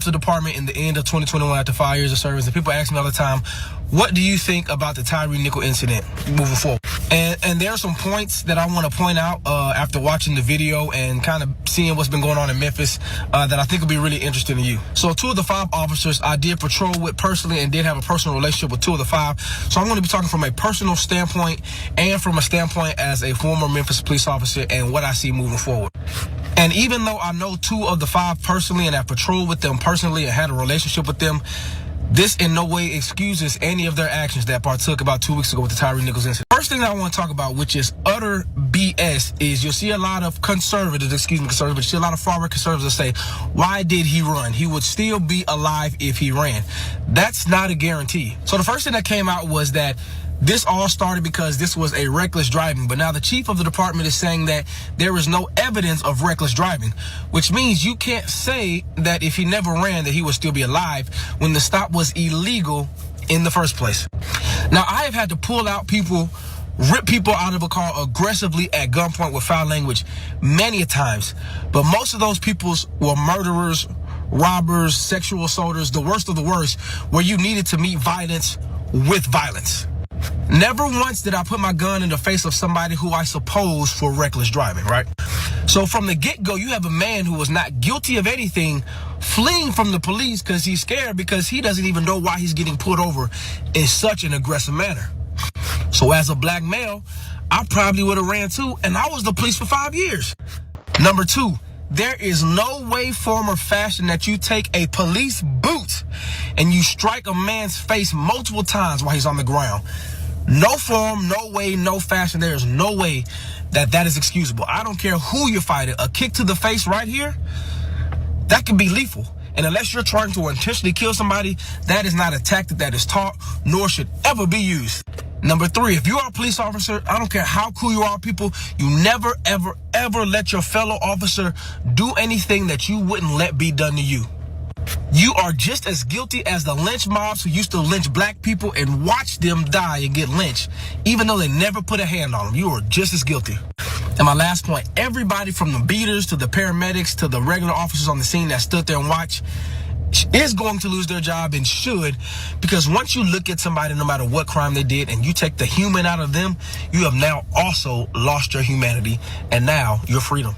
the department in the end of 2021 after 5 years of service, and people ask me all the time, what do you think about the Tyre Nichols incident moving forward? And there are some points that I want to point out after watching the video and kind of seeing what's been going on in Memphis that I think will be really interesting to you. So 2 of the 5 officers I did patrol with personally and did have a personal relationship with 2 of the 5. So I'm going to be talking from a personal standpoint and from a standpoint as a former Memphis police officer and what I see moving forward. And even though I know 2 of the 5 personally and have patrolled with them personally and had a relationship with them, this in no way excuses any of their actions that partook about 2 weeks ago with the Tyre Nichols incident. First thing that I want to talk about, which is utter BS, is you'll see a lot of conservatives, you see a lot of far-right conservatives that say, why did he run? He would still be alive if he ran. That's not a guarantee. So the first thing that came out was that this all started because this was a reckless driving, but now the chief of the department is saying that there is no evidence of reckless driving, which means you can't say that if he never ran that he would still be alive when the stop was illegal in the first place. Now, I have had to pull out people, rip people out of a car aggressively at gunpoint with foul language many a times, but most of those people were murderers, robbers, sexual assaulters, the worst of the worst, where you needed to meet violence with violence. Never once did I put my gun in the face of somebody who I suppose for reckless driving, right? So from the get-go, you have a man who was not guilty of anything fleeing from the police because he's scared because he doesn't even know why he's getting pulled over in such an aggressive manner. So as a black male, I probably would have ran too, and I was the police for 5 years. Number 2, there is no way, form, or fashion that you take a police boot and you strike a man's face multiple times while he's on the ground. No form, no way, no fashion. There is no way that that is excusable. I don't care who you're fighting. A kick to the face right here, that can be lethal. And unless you're trying to intentionally kill somebody, that is not a tactic that is taught, nor should ever be used. Number 3, if you are a police officer, I don't care how cool you are, people, you never, ever, ever let your fellow officer do anything that you wouldn't let be done to you. You are just as guilty as the lynch mobs who used to lynch black people and watch them die and get lynched, even though they never put a hand on them. You are just as guilty. And my last point, everybody from the beaters to the paramedics to the regular officers on the scene that stood there and watched is going to lose their job and should, because once you look at somebody, no matter what crime they did, and you take the human out of them, you have now also lost your humanity and now your freedom.